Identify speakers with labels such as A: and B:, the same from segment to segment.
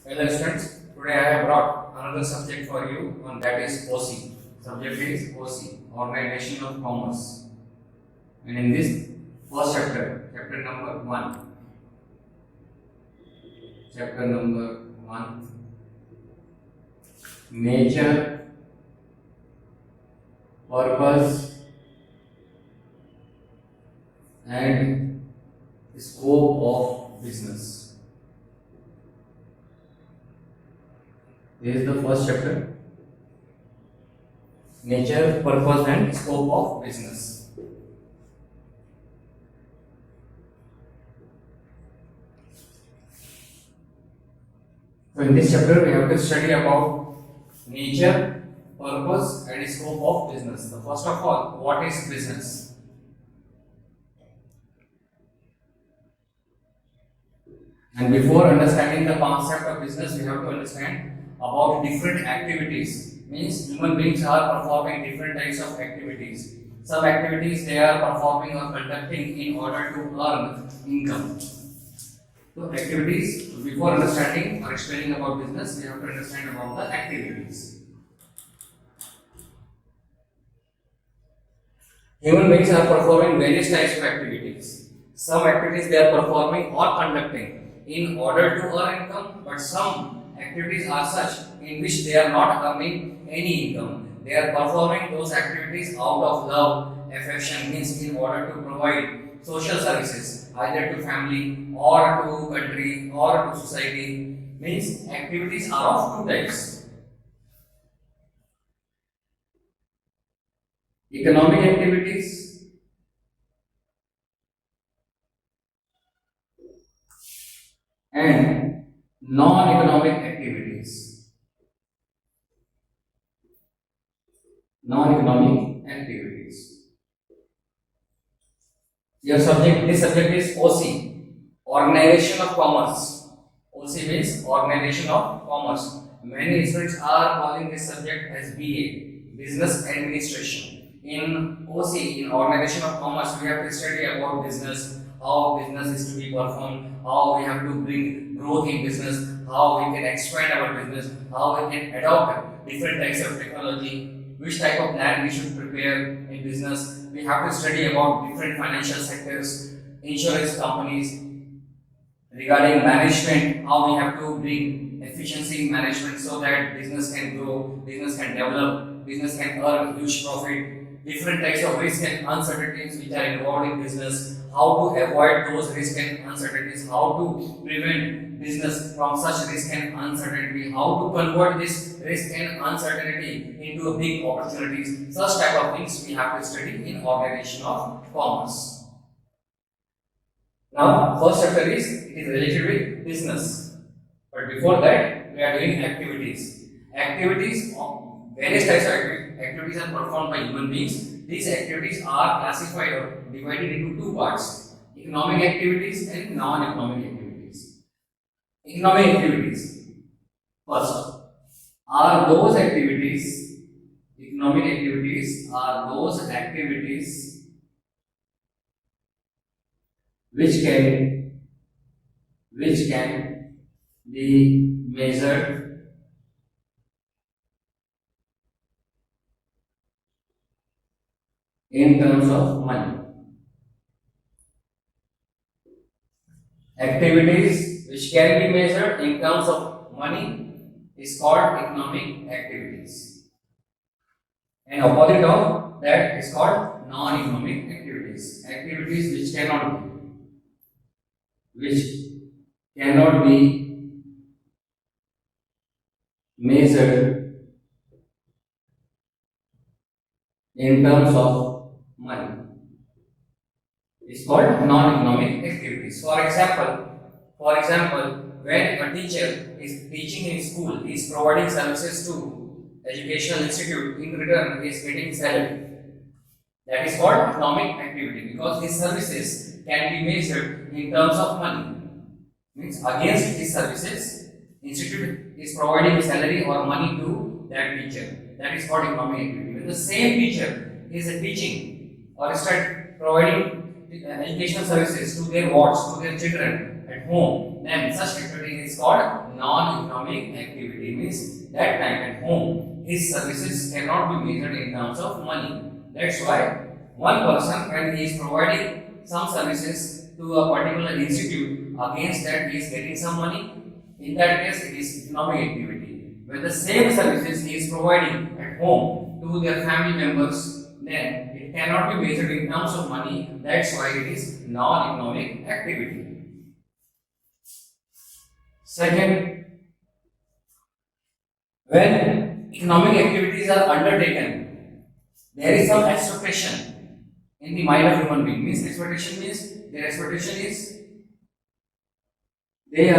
A: Hello students, today I have brought another subject for you and that is OC. Subject is OC, Organization of Commerce. And in this first chapter, chapter number 1, nature, purpose and scope of business. This is the first chapter, nature, purpose and scope of business. So in this chapter we have to study about nature, purpose and scope of business. So first of all, what is business? And before understanding the concept of business, we have to understand about different activities. Means human beings are performing different types of activities. Some activities they are performing or conducting in order to earn income. So activities, before understanding or explaining about business, we have to understand about the activities. Human beings are performing various types of activities. Some activities they are performing or conducting in order to earn income, but some activities are such in which they are not earning any income. They are performing those activities out of love, affection, means in order to provide social services either to family or to country or to society. Means activities are of two types: economic activities and non-economic activities. Non-economic activities. This subject is OC, Organization of Commerce. OC means Organization of Commerce. Many students are calling this subject as BA, Business Administration. In OC, in Organization of Commerce, we have to study about business, how business is to be performed, how we have to bring growth in business, how we can expand our business, how we can adopt different types of technology, which type of plan we should prepare in business. We have to study about different financial sectors, insurance companies, regarding management, how we have to bring efficiency in management so that business can grow, business can develop, business can earn huge profit, different types of risk and uncertainties which are involved in business, how to avoid those risk and uncertainties, how to prevent business from such risk and uncertainty, how to convert this risk and uncertainty into big opportunities. Such type of things we have to study in Organization of Commerce. Now, first chapter is related with business. But before that, we are doing activities. Activities, various types of activities are performed by human beings. These activities are classified or divided into two parts: economic activities and non-economic activities. Economic activities, first, are those activities, economic activities are those activities which can be measured in terms of money. Activities which can be measured in terms of money is called economic activities, and opposite of that is called non-economic activities. Activities which cannot be measured in terms of money is called non-economic activities. For example, when a teacher is teaching in school, he is providing services to educational institute. In return, he is getting salary. That is called economic activity because his services can be measured in terms of money. Means against his services, institute is providing salary or money to that teacher. That is called economic activity. When the same teacher is teaching or start providing educational services to their wards, to their children at home, then such activity is called non-economic activity. Means that time at home, his services cannot be measured in terms of money. That's why one person, when he is providing some services to a particular institute, against that he is getting some money. In that case, it is economic activity. When the same services he is providing at home to their family members, then it cannot be measured in terms of money. That's why it is non-economic activity. Second, when economic activities are undertaken, there is some expectation in the mind of human being. Means expectation means their expectation is they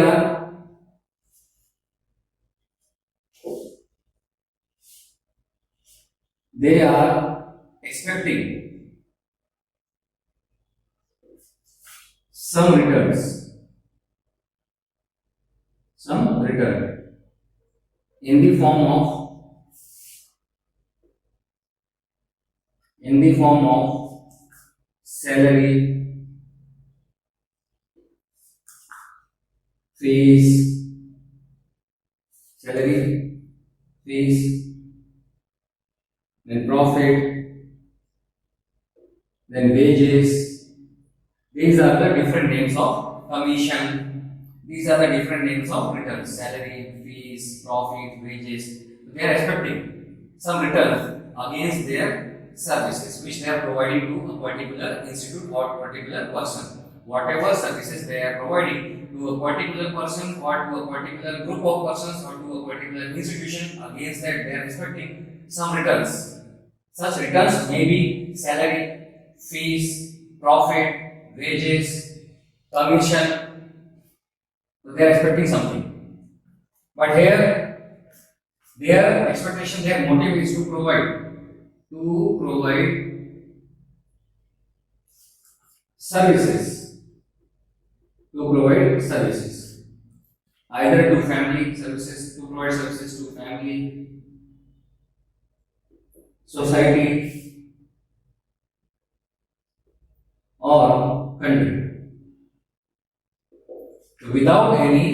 A: are expecting some returns, some return in the form of salary, fees, then profit, then wages. These are the different names of commission. These are the different names of returns: salary, fees, profit, wages. They are expecting some return against their services which they are providing to a particular institute or particular person. Whatever services they are providing to a particular person or to a particular group of persons or to a particular institution, against that they are expecting some returns. Such returns may be salary, fees, profit, wages, commission. So they are expecting something. But here, their expectation, their motive is to provide services, either to family services, to provide services to family, society, or country. Without any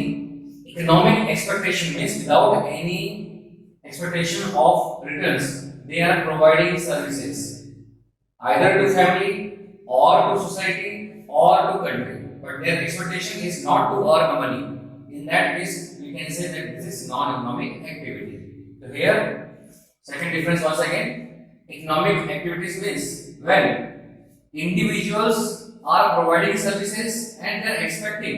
A: economic expectation, means without any expectation of returns, they are providing services either to family or to society or to country. But their expectation is not to earn money. In that case, we can say that this is non-economic activity. So here, second difference once again. Economic activities means when individuals are providing services and they are expecting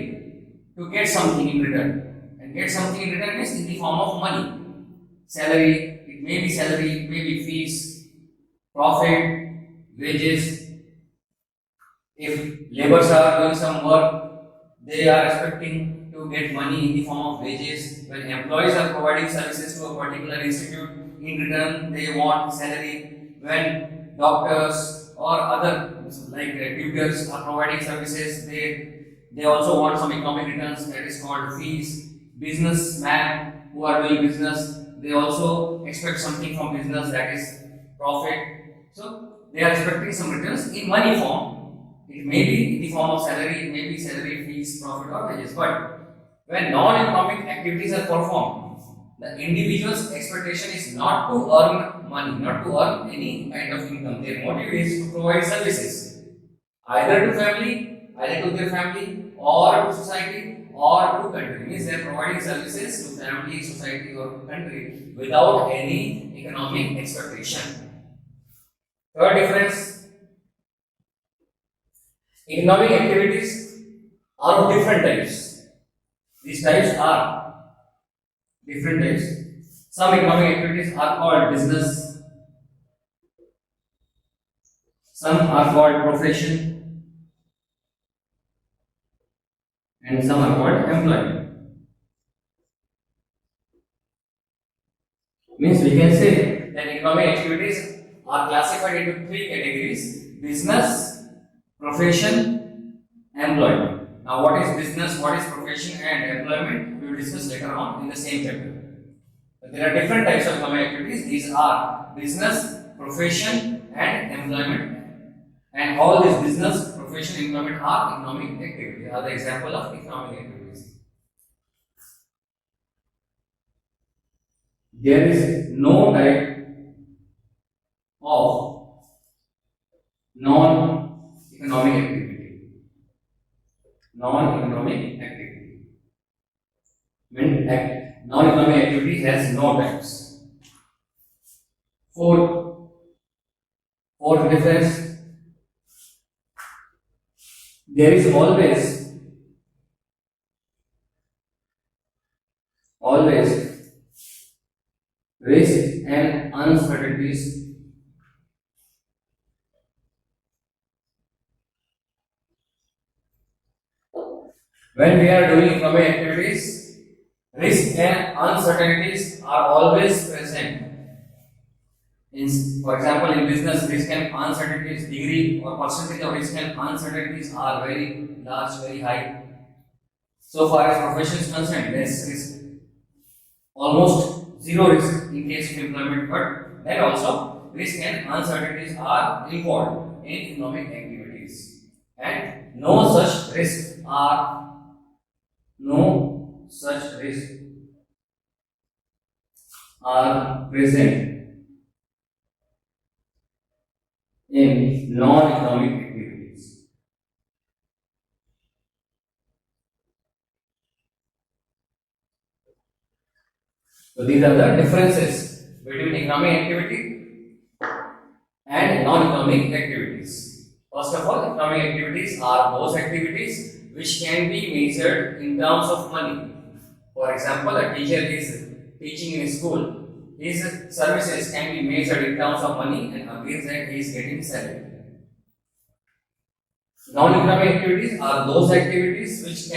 A: to get something in return. And get something in return means in the form of money. Salary, it may be fees, profit, wages. If laborers are doing some work, they are expecting to get money in the form of wages. When employees are providing services to a particular institute, in return they want salary. When doctors or other like tutors are providing services, they also want some economic returns, that is called fees. Businessmen who are doing business, they also expect something from business, that is profit. So they are expecting some returns in money form. It may be in the form of salary, it may be salary, fees, profit, or wages. But when non-economic activities are performed, the individual's expectation is not to earn money, not to earn any kind of income. Their motive is to provide services either to their family, or to society, or to country. Means they are providing services to family, society, or country without any economic expectation. Third difference: economic activities are of different types. These types are different types. Some economic activities are called business, some are called profession, and some are called employment. Means we can say that economic activities are classified into three categories: business, profession, employment. Now, what is business, what is profession, and employment, we will discuss later on in the same chapter. But there are different types of economic activities. These are business, profession, and employment. And all these business, profession, employment are economic activities, are the example of economic activities. there is no type of non-economic activity. Non-economic activity. Non-economic activity has no types. Fourth difference, there is always risk and uncertainties when we are doing economic activities. Risk and uncertainties are always present. For example, in business, risk and uncertainties degree or percentage of risk and uncertainties are very large, very high. So far as profession is concerned, less risk, almost zero risk in case of employment, but then also risk and uncertainties are involved in economic activities, and no such risks are present in non-economic activities. So these are the differences between economic activity and non-economic activities. First of all, economic activities are those activities which can be measured in terms of money. For example, a teacher is teaching in a school. His services can be measured in terms of money, and against that he is getting salary. Non-economic activities are those activities which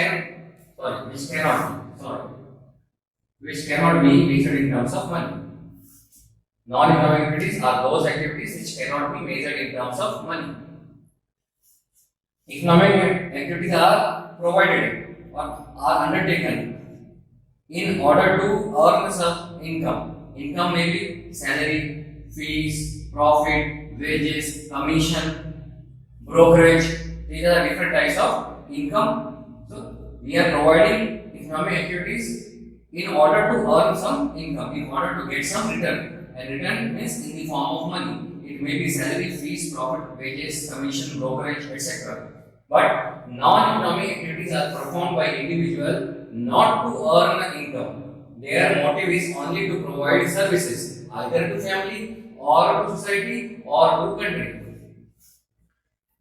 A: cannot be measured in terms of money. Non-economic activities are those activities which cannot be measured in terms of money. Economic activities are provided or are undertaken in order to earn some income. Income may be salary, fees, profit, wages, commission, brokerage. These are different types of income. So we are providing economic activities in order to earn some income, in order to get some return. And return means in the form of money. It may be salary, fees, profit, wages, commission, brokerage, etc. But non-economic activities are performed by individual not to earn income. Their motive is only to provide services, either to family or to society or to country.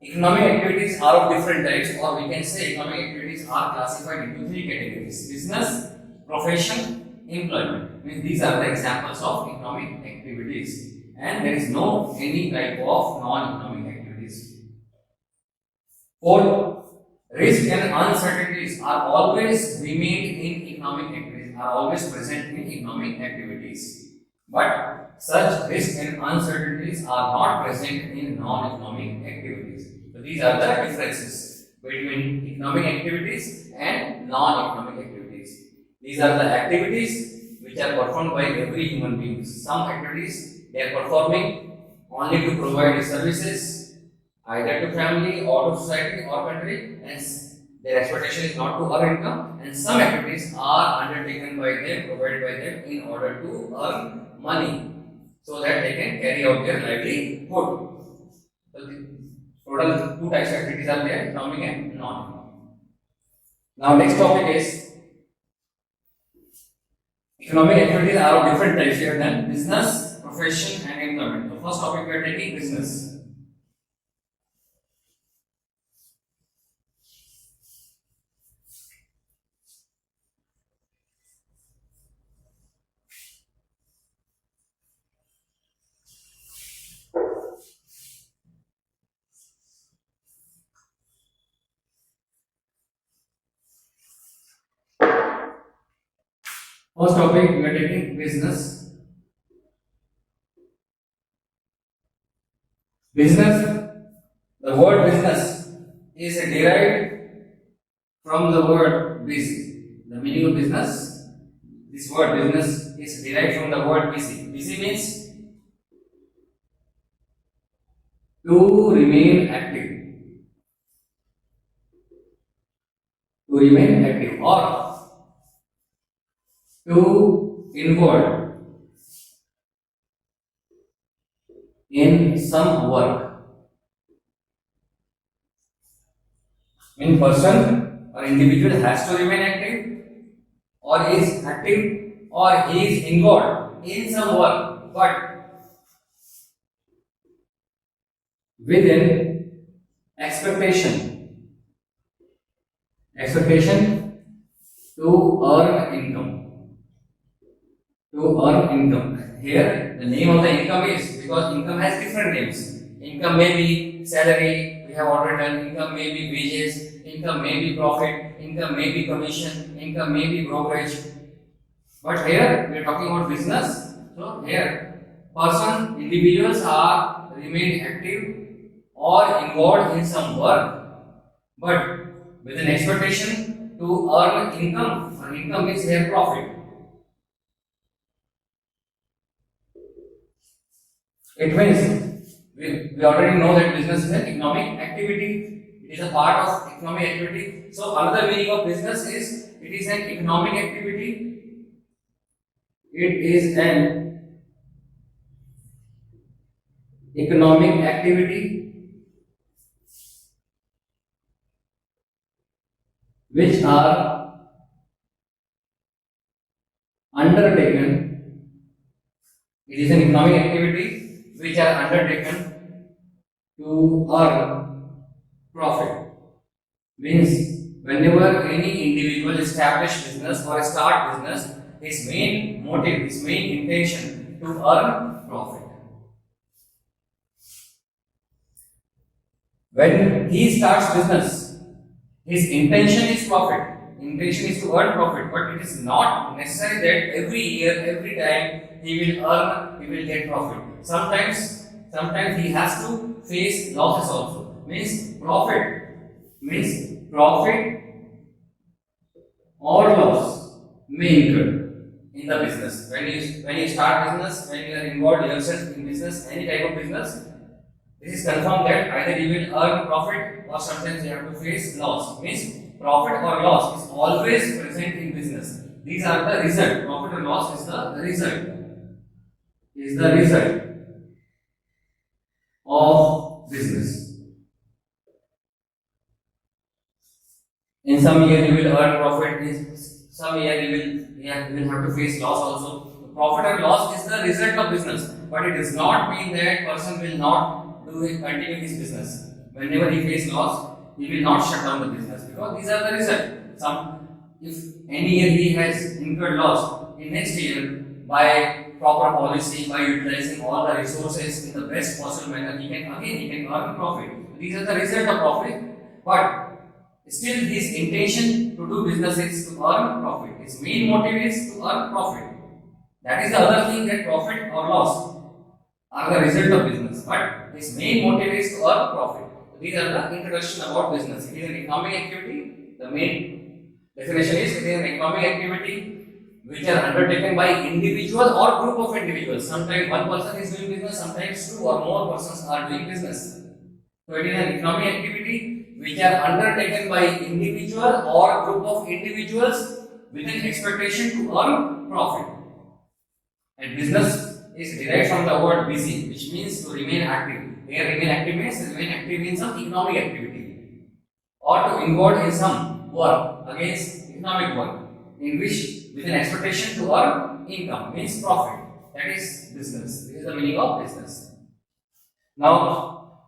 A: Economic activities are of different types, or we can say economic activities are classified into three categories: business, profession, employment. Means these are the examples of economic activities, and there is no any type of non-economic activities. Fourth, risk and uncertainties are always remain in economic activities, are always present in economic activities. But such risk and uncertainties are not present in non-economic activities. So these are the differences between economic activities and non-economic activities. These are the activities which are performed by every human being. Some activities they are performing only to provide services either to family or to society or country, and their expectation is not to earn income. And some activities are undertaken by them, provided by them in order to earn money so that they can carry out their livelihood. So the total two types of activities are there: economic and non-economic. Now next topic is economic activities are of different types here than business, profession and employment. The first topic we are taking business. First topic we are taking business. Business, the word business is derived from the word busy. The meaning of business, this word business is derived from the word busy. Busy means to remain active. To remain active or to involve in some work. Mean person or individual has to remain active or is active or he is involved in some work, but within expectation to earn income. To earn income. Here, the name of the income is because income has different names. Income may be salary, we have already done. Income may be wages, income may be profit, income may be commission, income may be brokerage. But here we are talking about business. So here, individuals are remain active or involved in some work, but with an expectation to earn income. And income is here profit. It means we already know that business is an economic activity. It is a part of economic activity. So another meaning of business is it is an economic activity. It is an economic activity which are undertaken. It is an economic activity which are undertaken to earn profit. Means whenever any individual establish business or start business, his main motive, his main intention to earn profit. When he starts business, his intention is profit. Intention is to earn profit, but it is not necessary that every year, every time he will get profit. Sometimes he has to face losses also. Means profit or loss may incur in the business. When you start business, when you are involved yourself in business, any type of business, this is confirmed that either you will earn profit or sometimes you have to face loss. Means profit or loss is always present in business. These are the result. Profit or loss is the result. Is the result of business. In some year you will earn profit. In some year you will have to face loss also. Profit or loss is the result of business, but it does not mean that person will not continue his business. Whenever he faces loss, he will not shut down the business because these are the result. If any year he has incurred loss, in next year by proper policy, by utilizing all the resources in the best possible manner, he can earn profit. These are the result of profit, but still his intention to do business is to earn profit. His main motive is to earn profit. That is the other thing, that profit or loss are the result of business, but his main motive is to earn profit. These are the introduction about business. It is an economic activity. The main definition is it is an economic activity which are undertaken by individual or group of individuals. Sometimes one person is doing business, sometimes two or more persons are doing business. So it is an economic activity which are undertaken by individual or group of individuals with an expectation to earn profit. And business is derived from the word busy, which means to remain active. Here, remain active means remain active in some economic activity or to involve in some work against economic work in which with an expectation to earn income means profit. That is business. This is the meaning of business. Now,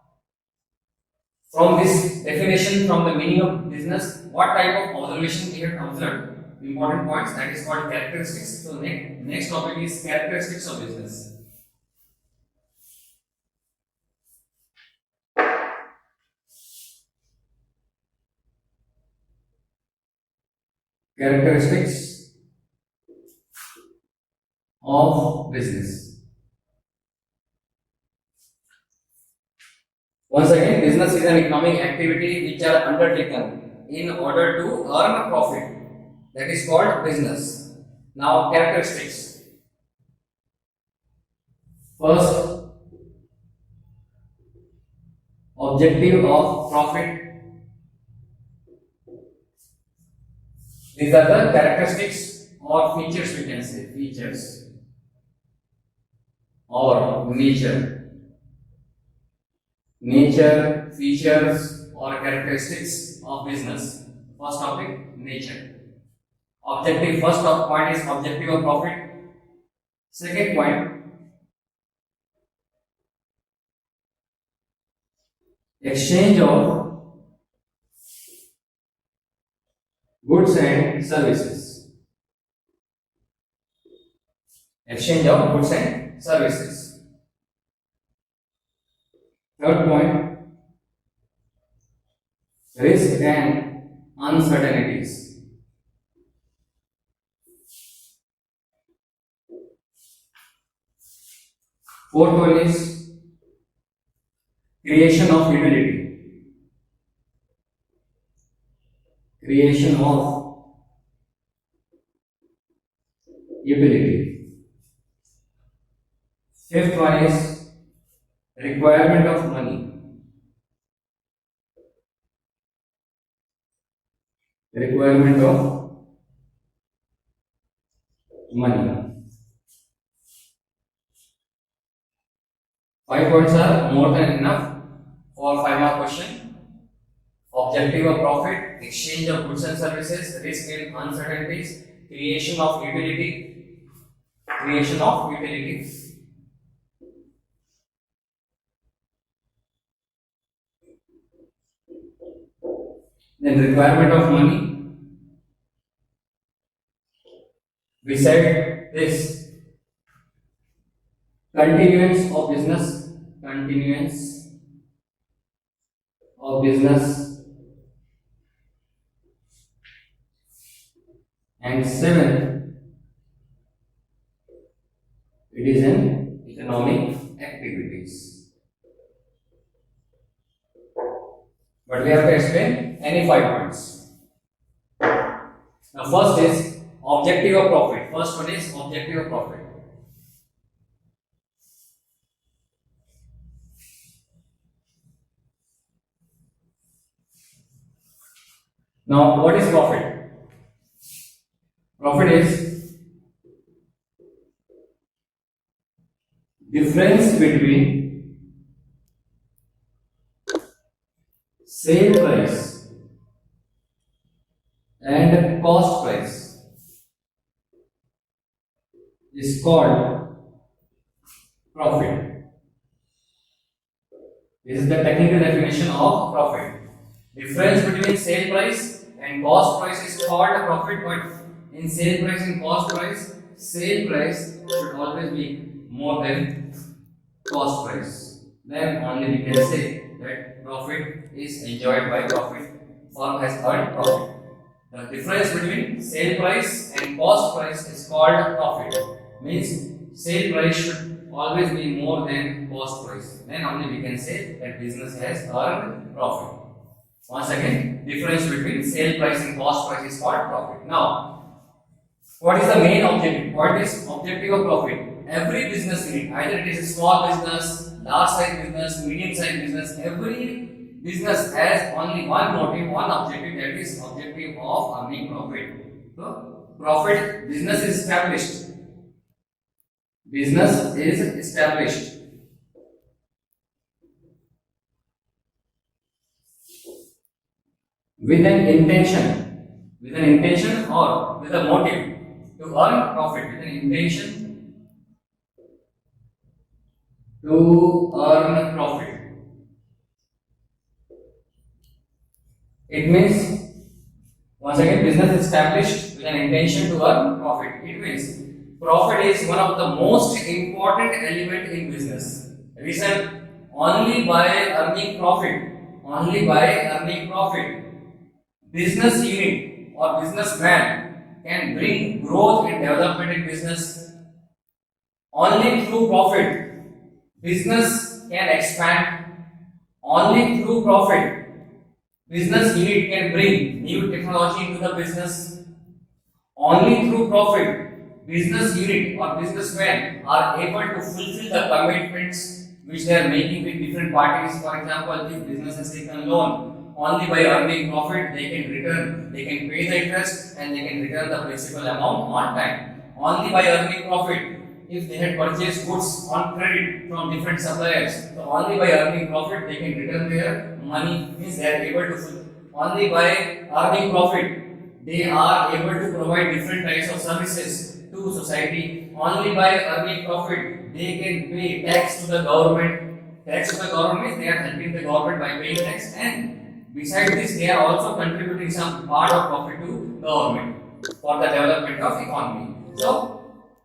A: from this definition, from the meaning of business, what type of observation we have observed? Important points, that is called characteristics. So next topic is characteristics of business. Characteristics of business. Once again, business is an economic activity which are undertaken in order to earn a profit. That is called business. Now, characteristics. First, objective of profit. These are the characteristics or features, we can say, features or nature nature, features or characteristics of business. First topic, nature. Objective, first point is objective of profit. Second point, exchange of goods and services. Exchange of goods and services. Third point, risk and uncertainties. Fourth one is creation of utility. Creation of utility. Fifth one is requirement of money. Requirement of money. 5 points are more than enough for 5-mark question. Objective of profit, exchange of goods and services, risk and uncertainties, creation of utility, creation of utility. Then requirement of money. Beside this, continuance of business, continuance of business, and 7, it is an economic activities. But we have to explain any 5 points. Now first is objective of profit. First one is objective of profit. Now what is profit? Profit is difference between sale price and cost price is called profit. This is the technical definition of profit. Difference between sale price and cost price is called profit, but in sale price and cost price, sale price should always be more than cost price. Then only we can say that profit is enjoyed by profit, firm has earned profit. The difference between sale price and cost price is called profit. Means sale price should always be more than cost price. Then only we can say that business has earned profit. Once again, difference between sale price and cost price is called profit. Now, what is the main objective? What is objective of profit? Every business unit, either it is a small business, large size business, medium size business, every business has only one motive, one objective, that is objective of earning profit. So, profit, business is established. Business is established. With an intention or with a motive to earn profit, with an intention to earn profit. It means, once again, business established with an intention to earn profit. It means profit is one of the most important element in business. Reason, only by earning profit, business unit or businessman can bring growth and development in business. Only through profit, business can expand. Only through profit, business unit can bring new technology into the business. Only through profit, business unit or businessmen are able to fulfill the commitments which they are making with different parties. For example, if business has taken loan, only by earning profit they can pay the interest and they can return the principal amount on time. Only by earning profit, if they had purchased goods on credit from different suppliers, so only by earning profit they can return their money, means they are able to only by earning profit they are able to provide different types of services to society. Only by earning profit they can pay tax to the government. Tax to the government, they are helping the government by paying tax, and besides this they are also contributing some part of profit to government for the development of economy. So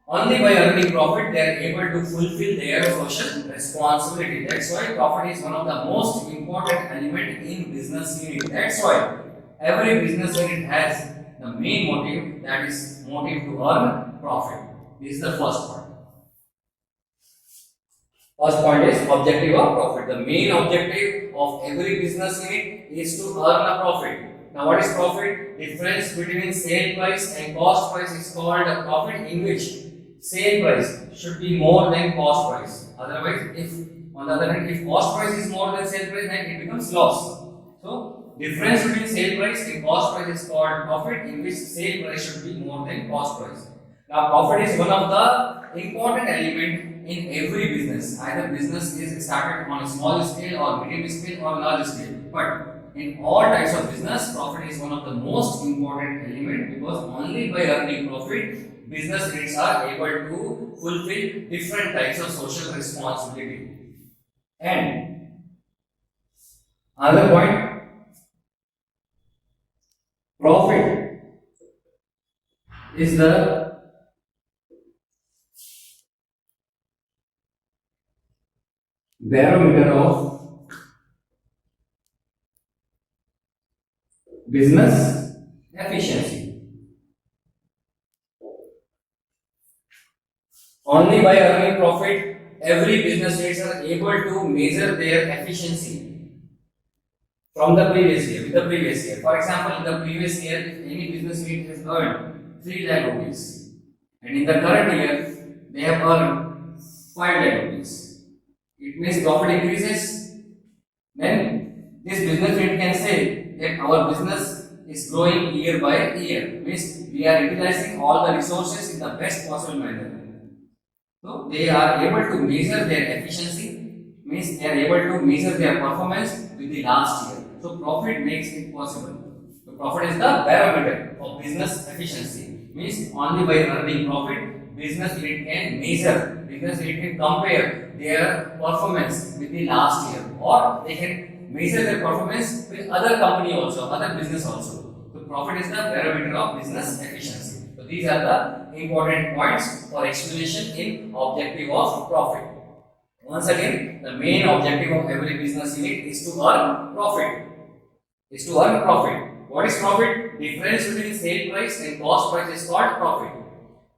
A: only by earning profit they are able to fulfill their social responsibility. That's why profit is one of the most important element in business unit. That's why every business unit has the main motive, that is motive to earn profit. This is the first point. First point is objective of profit. The main objective of every business unit is to earn a profit. Now what is profit? Difference between sale price and cost price is called a profit, in which sale price should be more than cost price. Otherwise, if on the other hand, if cost price is more than sale price, then it becomes loss. So difference between sale price and cost price is called profit, in which sale price should be more than cost price. Now profit is one of the important element in every business. Either business is started on a small scale or medium scale or large scale. But in all types of business, profit is one of the most important element, because only by earning profit, business units are able to fulfill different types of social responsibility. And another point, profit is the barometer of business efficiency. Only by earning profit, every business units are able to measure their efficiency from the previous year, with the previous year. For example, in the previous year, if any business unit has earned 3 lakh rupees, and in the current year, they have earned 5 lakh rupees. It means profit increases, then this business unit can say that our business is growing year by year. Means we are utilizing all the resources in the best possible manner. So they are able to measure their efficiency, means they are able to measure their performance with the last year. So profit makes it possible. So profit is the barometer of business efficiency. Means only by earning profit, business unit can measure, business unit can compare their performance with the last year, or they can measure their performance with other company also, other business also. So profit is the barometer of business efficiency. So these are the important points for explanation in objective of profit. Once again, the main objective of every business unit is to earn profit. Is to earn profit. What is profit? Difference between sale price and cost price is called profit.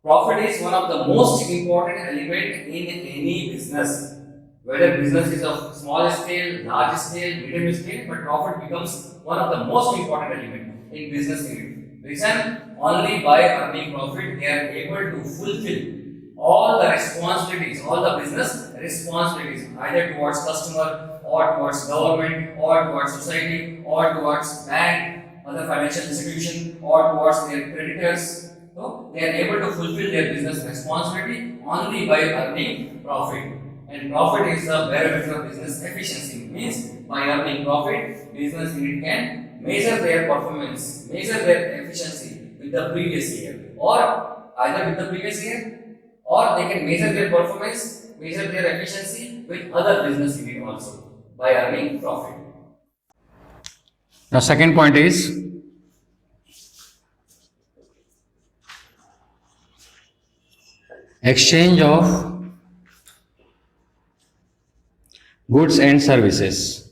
A: Profit is one of the most important element in any business. Whether business is of small scale, large scale, medium scale, but profit becomes one of the most important element in business unit. Reason, only by earning profit they are able to fulfill all the responsibilities, all the business responsibilities, either towards customer or towards government or towards society or towards bank, other financial institution or towards their creditors. So they are able to fulfill their business responsibility only by earning profit. And profit is the barometer of business efficiency. Means by earning profit, business unit can measure their performance, measure their efficiency with the previous year, or either with the previous year, or they can measure their performance, measure their efficiency with other business unit also by earning profit. Now, second point is exchange of goods and services.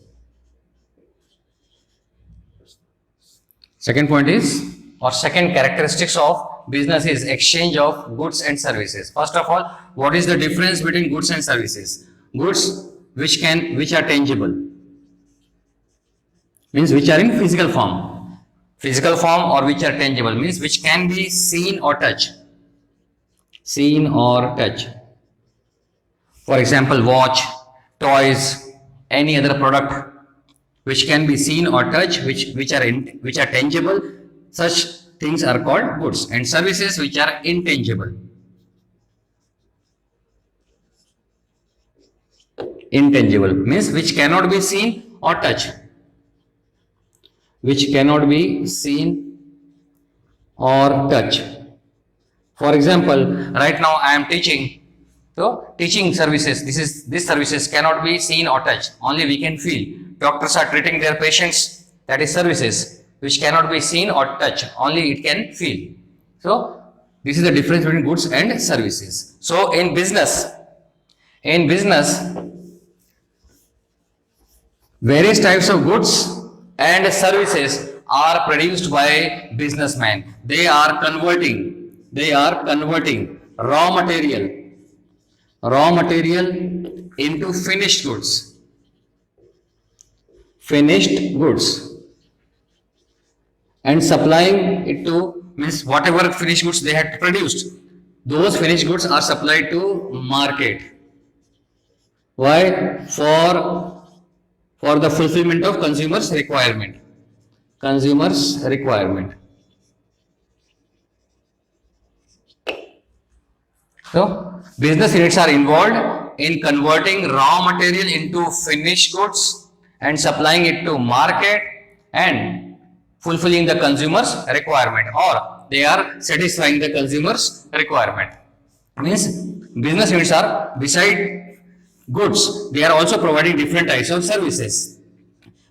A: Second point is, or second characteristics of business is exchange of goods and services. First of all, what is the difference between goods and services? Goods which are tangible, means which are in physical form. Physical form, or which are tangible, means which can be seen or touched. Seen or touch. For example, watch, toys, any other product which can be seen or touched, which are tangible. Such things are called goods. And services which are intangible. Intangible means which cannot be seen or touched. Which cannot be seen or touched. For example, right now I am teaching. So teaching services, this services cannot be seen or touched. Only we can feel. Doctors are treating their patients. That is services which cannot be seen or touched. Only it can feel. So this is the difference between goods and services. So in business, various types of goods and services are produced by businessmen. They are converting raw material into finished goods. And supplying it to, means whatever finished goods they had produced, those finished goods are supplied to market. Why? For the fulfillment of consumers' requirement. So, business units are involved in converting raw material into finished goods and supplying it to market and fulfilling the consumer's requirement, or they are satisfying the consumer's requirement. Means business units are, beside goods, they are also providing different types of services.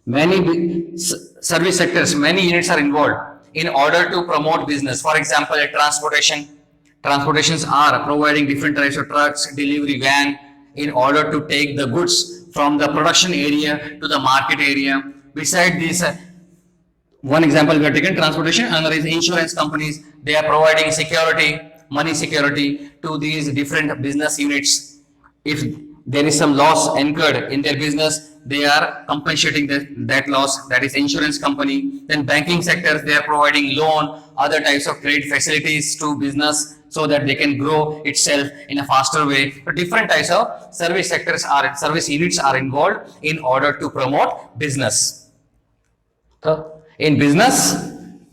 A: Many service sectors, many units are involved in order to promote business. For example, a transportations are providing different types of trucks, delivery van, in order to take the goods from the production area to the market area. Beside this, one example we are taking transportation, another is insurance companies. They are providing security, money security to these different business units. If there is some loss incurred in their business, they are compensating that loss. That is insurance company. Then banking sectors, they are providing loan, other types of credit facilities to business so that they can grow itself in a faster way. So different types of service units are involved in order to promote business. So in business,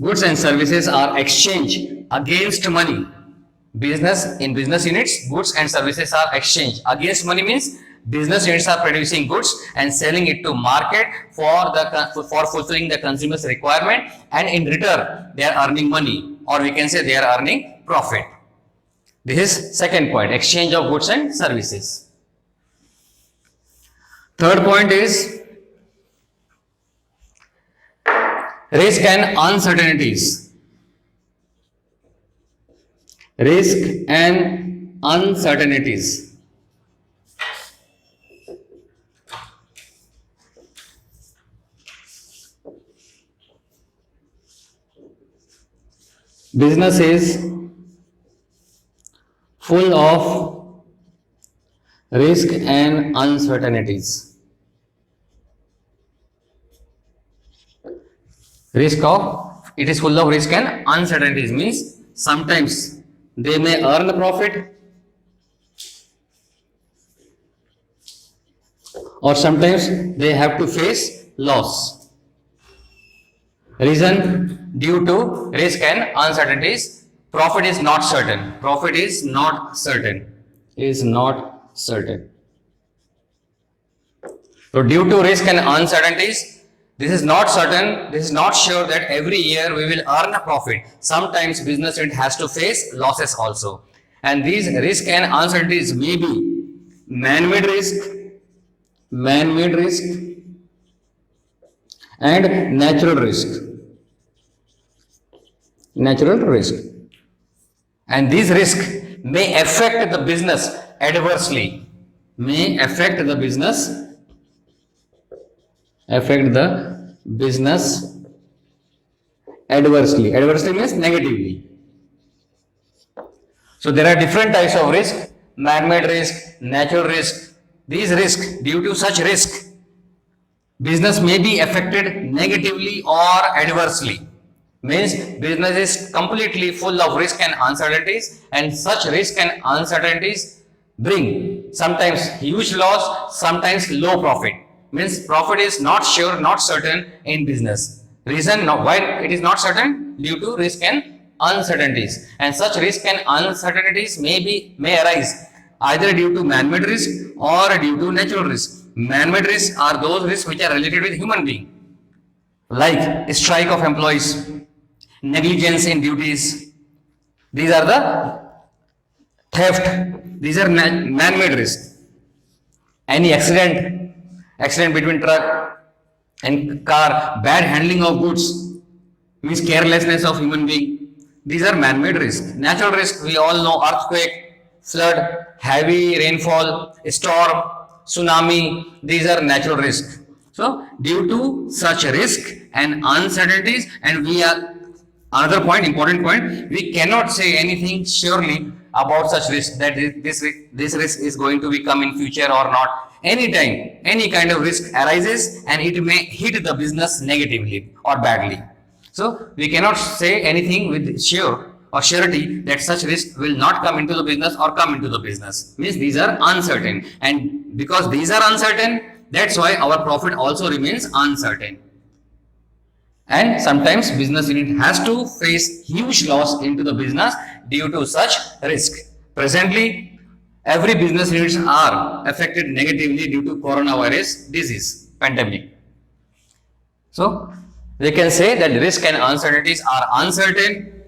A: goods and services are exchanged against money. In business units, goods and services are exchanged against money, means business units are producing goods and selling it to market for fulfilling the consumer's requirement, and in return they are earning money, or we can say they are earning profit. This is second point, exchange of goods and services. Third point is risk and uncertainties. Business is full of risk and uncertainties. It is full of risk and uncertainties, means sometimes they may earn a profit or sometimes they have to face loss. Reason, due to risk and uncertainties, profit is not certain. So due to risk and uncertainties, this is not certain, this is not sure that every year we will earn a profit. Sometimes business unit has to face losses also. And these risk and uncertainties may be man-made risk and natural risk. And these risks may affect the business adversely. Adversely means negatively. So there are different types of risk: man-made risk, natural risk. These risks, due to such risk, business may be affected negatively or adversely. Means business is completely full of risk and uncertainties, and such risk and uncertainties bring sometimes huge loss, sometimes low profit. Means profit is not sure, not certain in business. Reason why it is not certain? Due to risk and uncertainties. And such risk and uncertainties may arise either due to man-made risk or due to natural risk. Man-made risks are those risks which are related with human being, like strike of employees, negligence in duties. These are the theft. These are man-made risks. Any accident between truck and car, bad handling of goods, means carelessness of human being. These are man-made risks. Natural risk, we all know: earthquake, flood, heavy rainfall, storm, tsunami. These are natural risks. So, due to such risk and uncertainties, and we are another point, important point, we cannot say anything surely about such risk, that this risk is going to become in future or not. Anytime, any kind of risk arises and it may hit the business negatively or badly. So we cannot say anything with sure or surety that such risk will not come into the business or come into the business. Means these are uncertain, and because these are uncertain, that's why our profit also remains uncertain. And sometimes business unit has to face huge loss into the business due to such risk. Presently, every business units are affected negatively due to coronavirus disease pandemic. So we can say that risk and uncertainties are uncertain.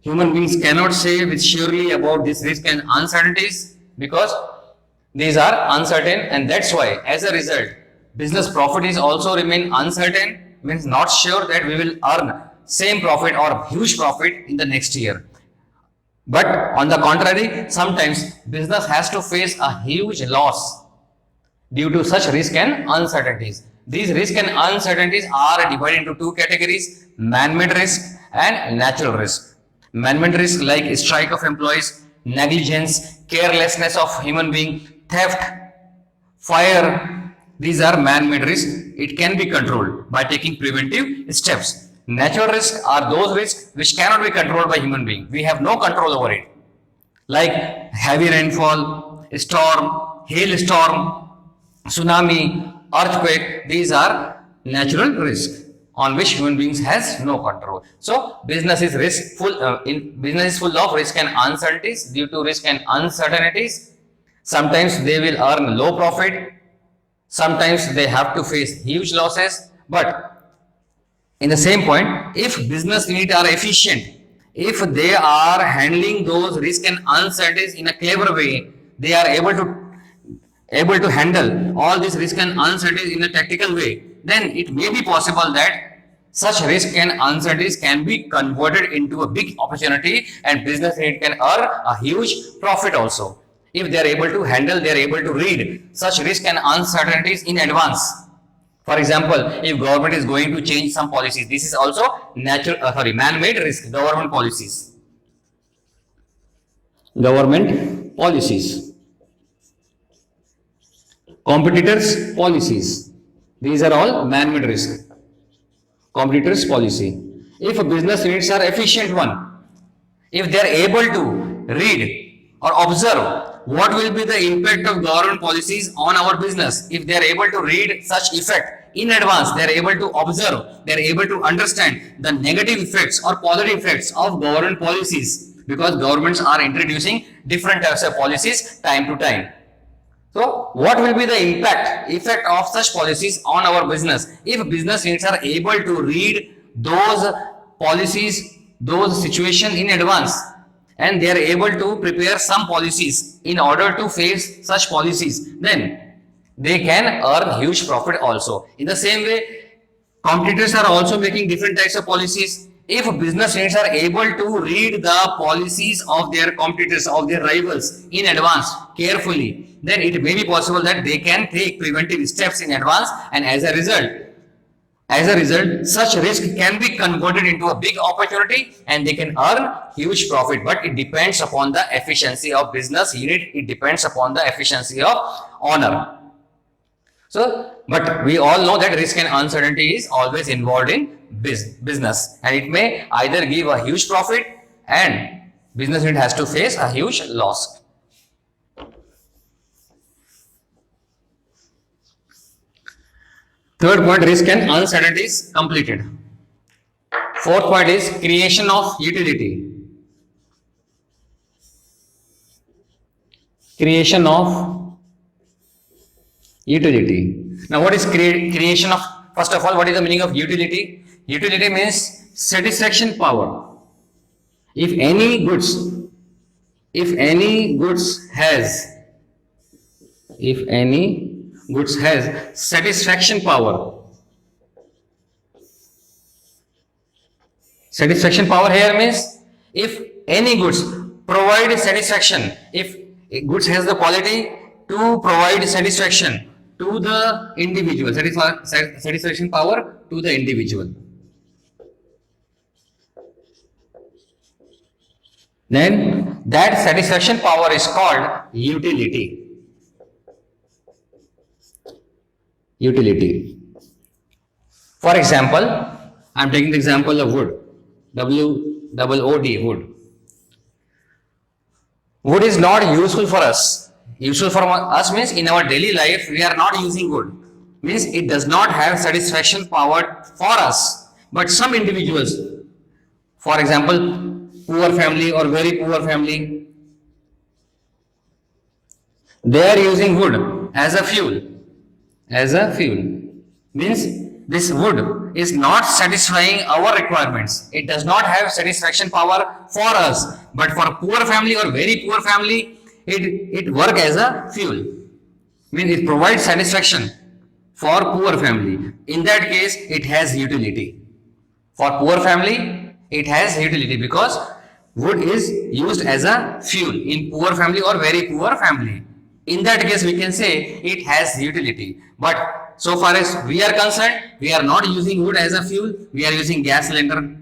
A: Human beings cannot say with surely about this risk and uncertainties because these are uncertain, and that's why as a result business profit is also remain uncertain. Means not sure that we will earn same profit or huge profit in the next year. But on the contrary, sometimes business has to face a huge loss due to such risk and uncertainties. These risk and uncertainties are divided into two categories: man-made risk and natural risk. Man-made risk like strike of employees, negligence, carelessness of human being, theft, fire. These are man-made risks. It can be controlled by taking preventive steps. Natural risks are those risks which cannot be controlled by human being. We have no control over it. Like heavy rainfall, storm, hailstorm, tsunami, earthquake. These are natural risks on which human beings has no control. So business is business is full of risk and uncertainties. Due to risk and uncertainties, sometimes they will earn low profit. Sometimes they have to face huge losses, but in the same point, if business units are efficient, if they are handling those risks and uncertainties in a clever way, they are able to handle all these risks and uncertainties in a tactical way, then it may be possible that such risk and uncertainties can be converted into a big opportunity and business unit can earn a huge profit also. If they are able to handle, they are able to read such risk and uncertainties in advance. For example, if government is going to change some policies, this is also man-made risk. Government policies. Competitors' policies. These are all man-made risk. Competitors' policy. If business units are efficient one, if they are able to read or observe what will be the impact of government policies on our business, if they are able to read such effect in advance, they are able to observe, they are able to understand the negative effects or positive effects of government policies, because governments are introducing different types of policies time to time. So what will be the effect of such policies on our business? If business units are able to read those policies, those situations in advance, and they are able to prepare some policies in order to face such policies, then they can earn huge profit also. In the same way, competitors are also making different types of policies. If business units are able to read the policies of their competitors, of their rivals in advance carefully, then it may be possible that they can take preventive steps in advance, and as a result, such risk can be converted into a big opportunity and they can earn huge profit. But it depends upon the efficiency of business unit. It depends upon the efficiency of owner. So, but we all know that risk and uncertainty is always involved in business, and it may either give a huge profit and business unit has to face a huge loss. Third point, risk and uncertainties completed. Fourth point is creation of utility. Creation of utility. Now, what is creation of? First of all, what is the meaning of utility? Utility means satisfaction power. If any goods has satisfaction power. Satisfaction power here means if any goods provide satisfaction, if goods has the quality to provide satisfaction to the individual, satisfaction power to the individual, then that satisfaction power is called utility. Utility. For example, I am taking the example of wood. WOOD, wood. Wood is not useful for us. Useful for us means in our daily life we are not using wood. Means it does not have satisfaction power for us. But some individuals, for example, poor family or very poor family, they are using wood as a fuel. Means this wood is not satisfying our requirements. It does not have satisfaction power for us. But for poor family or very poor family, it works as a fuel. Means it provides satisfaction for poor family. In that case, it has utility. For poor family, it has utility because wood is used as a fuel in poor family or very poor family. In that case, we can say it has utility. But so far as we are concerned, we are not using wood as a fuel. We are using gas cylinder.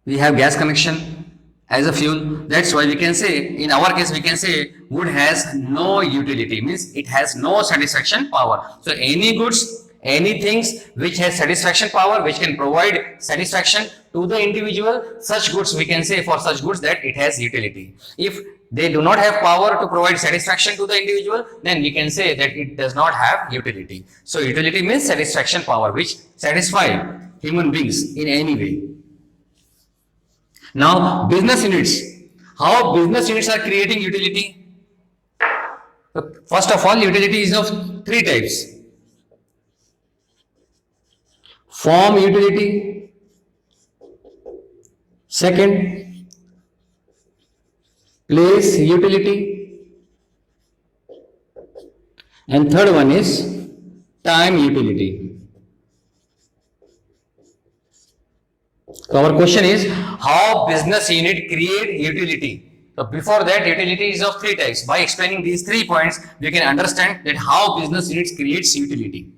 A: We have gas connection as a fuel. That's why we can say, in our case, we can say wood has no utility. Means it has no satisfaction power. So any goods, any things which has satisfaction power, which can provide satisfaction to the individual, such goods we can say for such goods that it has utility. If they do not have power to provide satisfaction to the individual, then we can say that it does not have utility. So utility means satisfaction power which satisfy human beings in any way. Now business units. How business units are creating utility? First of all, utility is of three types. Form utility. Second, place utility, and third one is time utility. So our question is how business unit create utility. So before that, utility is of three types. By explaining these 3 points, we can understand that how business units creates utility.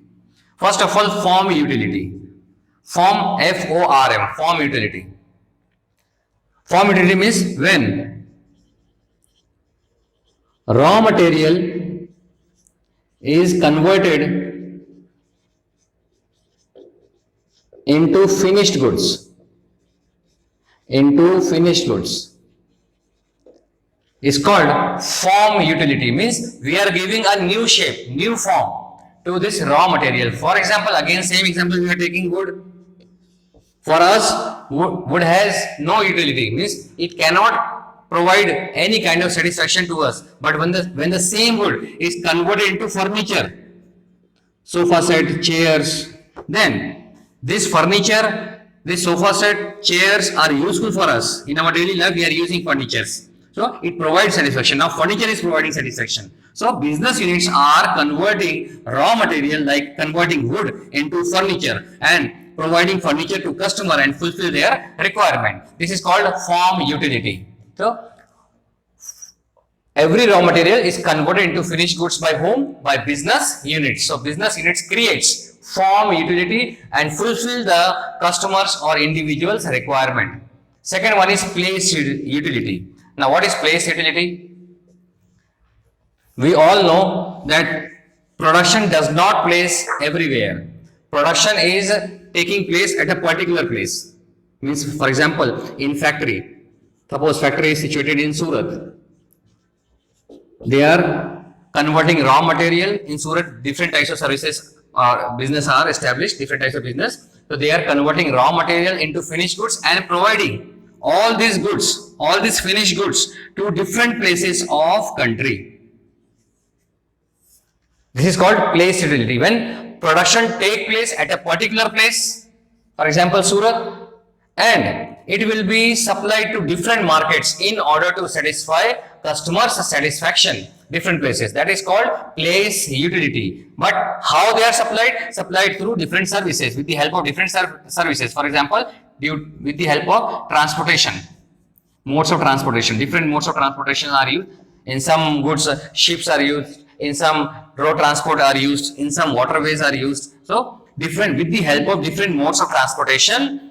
A: First of all, form utility. Form, F-O-R-M, form utility. Form utility means when raw material is converted into finished goods. Is called form utility. Means we are giving a new shape, new form to this raw material. For example, again same example, we are taking wood. For us, wood has no utility, means it cannot provide any kind of satisfaction to us. But when the same wood is converted into furniture, sofa set, chairs, then this furniture, this sofa set, chairs are useful for us. In our daily life, we are using furnitures. So it provides satisfaction. Now furniture is providing satisfaction. So business units are converting raw material like converting wood into furniture and providing furniture to customer and fulfill their requirement. This is called form utility. So every raw material is converted into finished goods by whom? By business units. So business units creates form utility and fulfill the customers or individuals requirement. Second one is place utility. Now what is place utility? We all know that production does not place everywhere. Production is taking place at a particular place. Means, for example, in factory. Suppose factory is situated in Surat. They are converting raw material in Surat. Different types of services or business are established. Different types of business. So they are converting raw material into finished goods and providing all these goods, all these finished goods to different places of country. This is called place utility. When production take place at a particular place, for example Surat, and it will be supplied to different markets in order to satisfy customers' satisfaction, different places. That is called place utility. But how they are supplied? Supplied through different services, with the help of different services. For example, with the help of transportation, modes of transportation. Different modes of transportation are used. In some goods, ships are used. In some road transport are used. In some waterways are used. So different, with the help of different modes of transportation,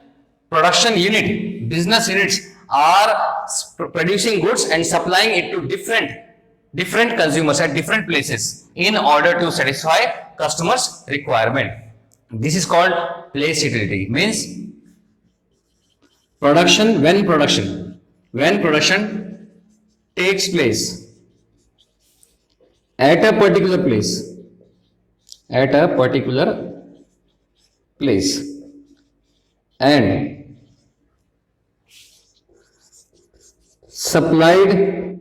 A: production unit, business units are producing goods and supplying it to different consumers at different places in order to satisfy customers' requirement. This is called place utility. Means production, when production takes place at a particular place and supplied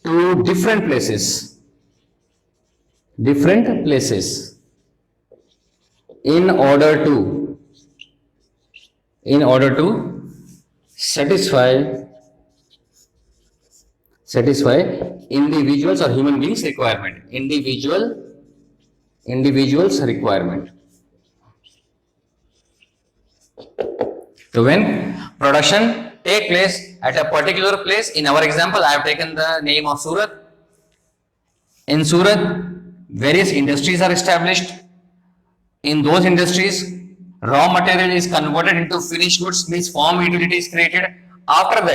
A: to different places in order to satisfy individuals or human beings requirement, individuals requirement. So when production take place at a particular place, in our example I have taken the name of Surat. In Surat, various industries are established. In those industries, raw material is converted into finished goods, means farm utility is created. After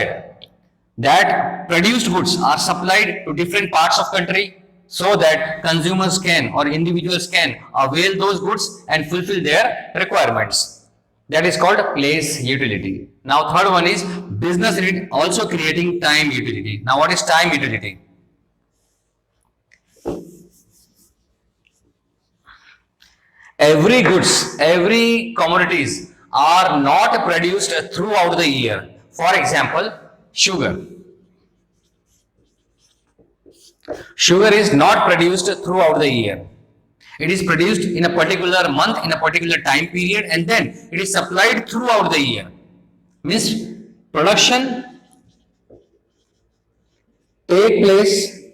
A: that produced goods are supplied to different parts of country so that consumers can or individuals can avail those goods and fulfill their requirements. That is called place utility. Now third one is business unit, also creating time utility. Now what is time utility? Every goods, every commodities are not produced throughout the year. For example, sugar. Sugar is not produced throughout the year. It is produced in a particular month, in a particular time period, and then it is supplied throughout the year. Means production take place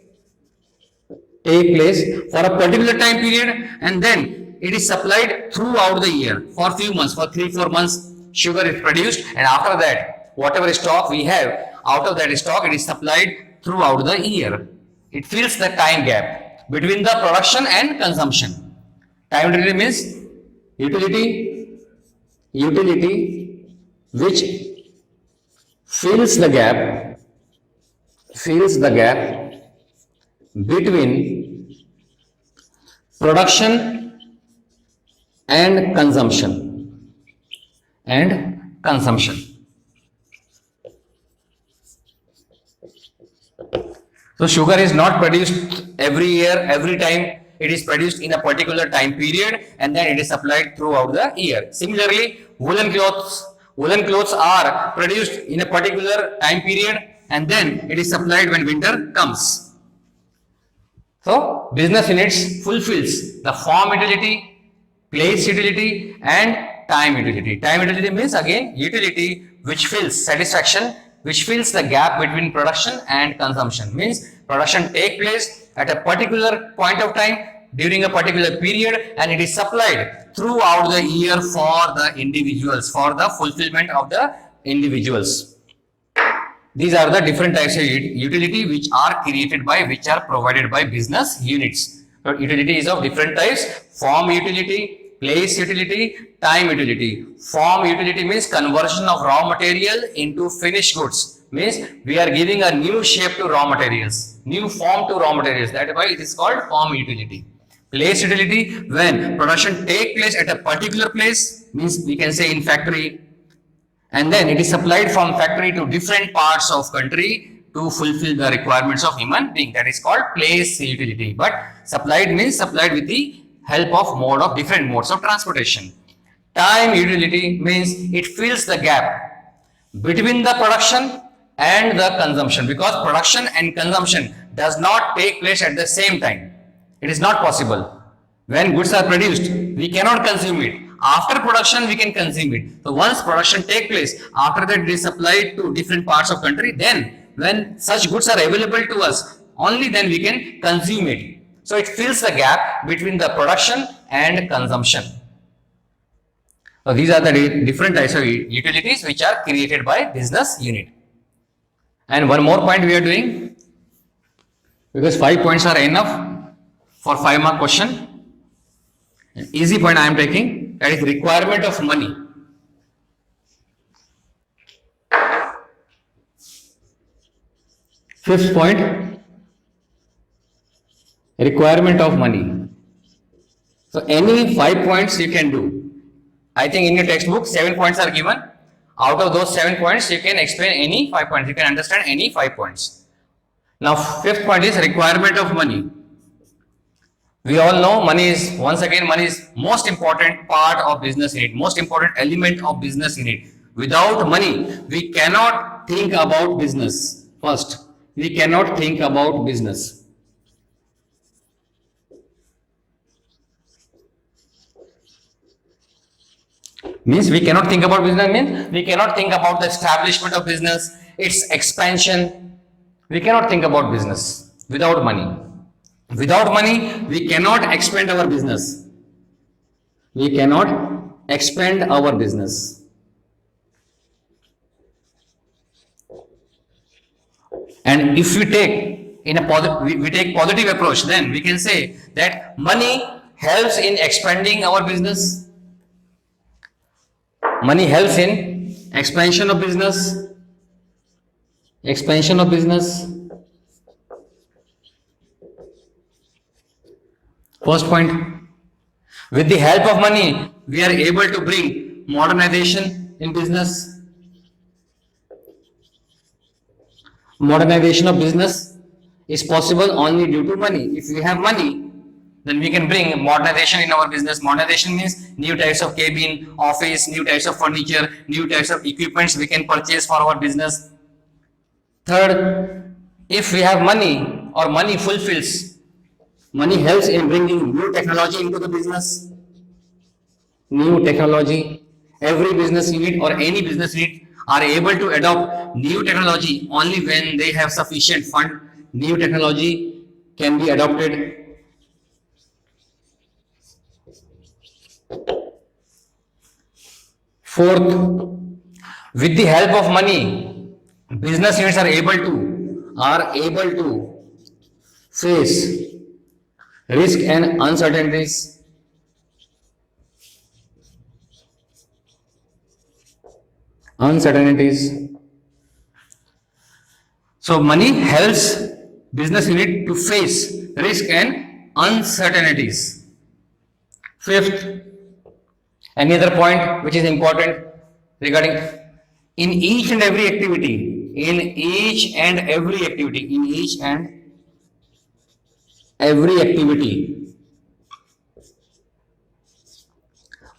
A: for a particular time period, and then it is supplied throughout the year for few months, for 3-4 months. Sugar is produced, and after that, whatever stock we have, out of that stock, it is supplied throughout the year. It fills the time gap between the production and consumption. Time utility means utility which fills the gap between production and consumption. So sugar is not produced every year, every time. It is produced in a particular time period and then it is supplied throughout the year. Similarly, woolen clothes are produced in a particular time period and then it is supplied when winter comes. So business units fulfills the form utility, place utility and time utility. Time utility means again utility which fills satisfaction, which fills the gap between production and consumption. Means production take place at a particular point of time during a particular period and it is supplied throughout the year for the individuals, for the fulfillment of the individuals. These are the different types of utility which are provided by business units. So utility is of different types: form utility, place utility, time utility. Form utility means conversion of raw material into finished goods. Means we are giving a new shape to raw materials, new form to raw materials. That is why it is called form utility. Place utility, when production take place at a particular place, means we can say in factory, and then it is supplied from factory to different parts of country to fulfill the requirements of human being. That is called place utility. But supplied means supplied with the help of different modes of transportation. Time utility means it fills the gap between the production and the consumption, because production and consumption does not take place at the same time. It is not possible. When goods are produced, we cannot consume it. After production, we can consume it. So once production take place, after that it is supplied to different parts of country, then when such goods are available to us, only then we can consume it. So it fills the gap between the production and consumption. So these are the different types of utilities which are created by business unit. And one more point we are doing, because 5 points are enough for 5-mark question. An easy point I am taking, that is requirement of money. Fifth point, requirement of money. So any 5 points you can do. I think in your textbook 7 points are given. Out of those 7 points, you can explain any 5 points. You can understand any 5 points. Now, fifth point is requirement of money. We all know money is, once again, money is most important part of business unit, most important element of business unit. Without money, we cannot think about business. First, we cannot think about business. Means we cannot think about business, means we cannot think about the establishment of business, its expansion. We cannot think about business without money. Without money, we cannot expand our business. We cannot expand our business. And if we take in a we take positive approach, then we can say that money helps in expanding our business. Money helps in expansion of business. Expansion of business. First point, with the help of money, we are able to bring modernization in business. Modernization of business is possible only due to money. If we have money, then we can bring modernization in our business. Modernization means new types of cabin, office, new types of furniture, new types of equipments we can purchase for our business. Third, if we have money or money fulfills, money helps in bringing new technology into the business. New technology. Every business unit or any business unit are able to adopt new technology only when they have sufficient fund. New technology can be adopted. Fourth, with the help of money, business units are able to face risk and uncertainties. So money helps business unit to face risk and uncertainties. Fifth, any other point which is important regarding in each and every activity,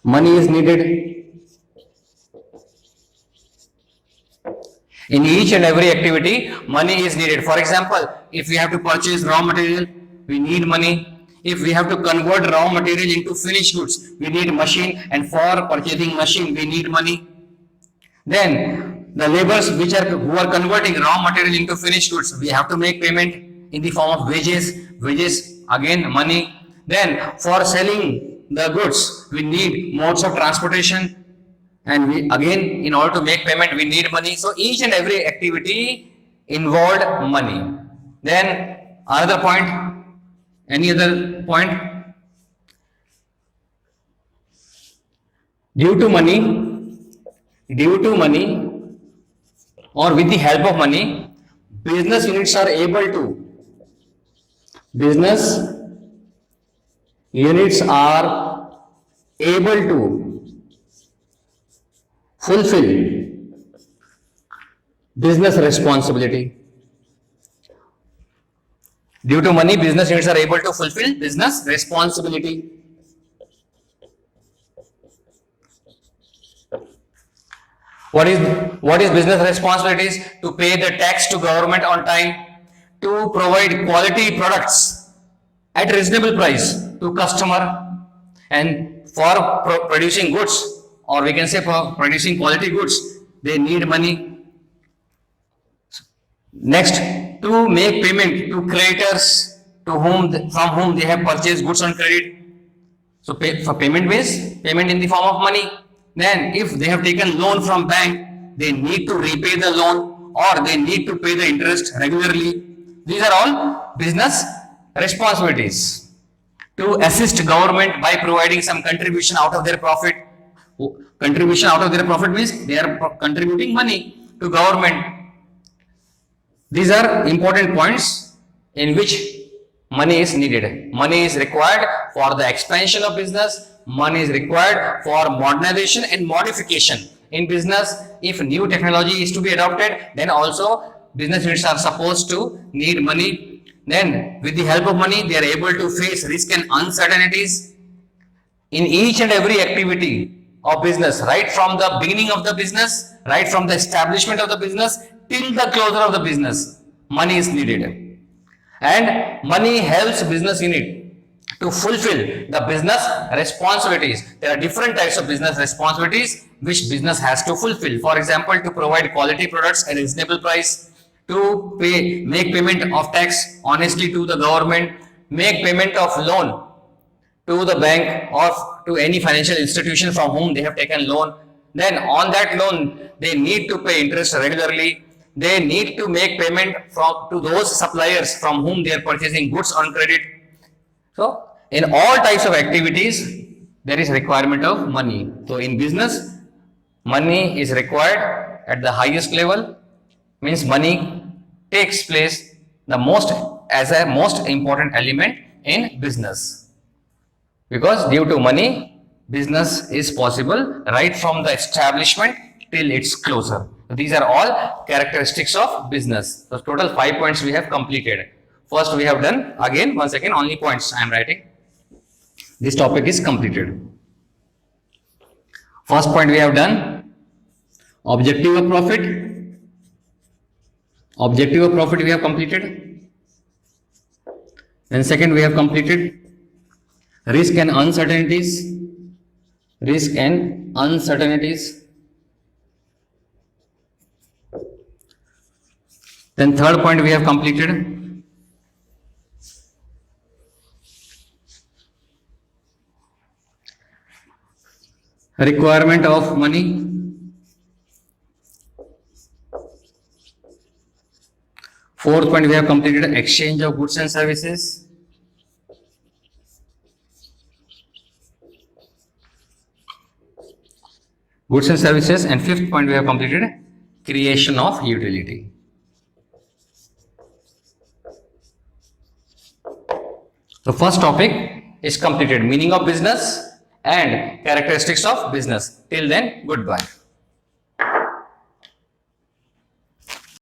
A: money is needed. In each and every activity, money is needed. For example, if we have to purchase raw material, we need money. If we have to convert raw material into finished goods, we need machine, and for purchasing machine, we need money. Then the laborers who are converting raw material into finished goods, we have to make payment in the form of wages, again money. Then for selling the goods, we need modes of transportation, and we again, in order to make payment, we need money. So each and every activity involved money. Then another point, any other point? Due to money or with the help of money, business units are able to fulfill business responsibility. Due to money, business units are able to fulfill business responsibility. What is business responsibilities? To pay the tax to government on time, to provide quality products at reasonable price to customer, and for producing goods, or we can say for producing quality goods, they need money. Next, to make payment to creditors from whom they have purchased goods on credit. So for payment base, payment in the form of money. Then if they have taken loan from bank, they need to repay the loan or they need to pay the interest regularly. These are all business responsibilities. To assist government by providing some contribution out of their profit. Contribution out of their profit means they are contributing money to government. These are important points in which money is needed. Money is required for the expansion of business. Money is required for modernization and modification. In business, if new technology is to be adopted, then also business units are supposed to need money. Then with the help of money, they are able to face risk and uncertainties in each and every activity of business, right from the beginning of the business, right from the establishment of the business till the closure of the business. Money is needed. And money helps business unit to fulfill the business responsibilities. There are different types of business responsibilities which business has to fulfill. For example, to provide quality products at a reasonable price, to make payment of tax honestly to the government, make payment of loan to the bank or to any financial institution from whom they have taken loan. Then on that loan, they need to pay interest regularly. They need to make payment to those suppliers from whom they are purchasing goods on credit. So in all types of activities, there is requirement of money. So in business, money is required at the highest level, means money takes place as a most important element in business. Because due to money, business is possible right from the establishment till its closure. So these are all characteristics of business. So total 5 points we have completed. First we have done, again, once again, only points I am writing. This topic is completed. First point we have done, objective of profit. Objective of profit we have completed. Then second we have completed risk and uncertainties. Risk and uncertainties. Then third point we have completed. Requirement of money. Fourth point we have completed exchange of goods and services. Goods and services, and fifth point we have completed creation of utility. So first topic is completed, meaning of business and characteristics of business. Till then, goodbye.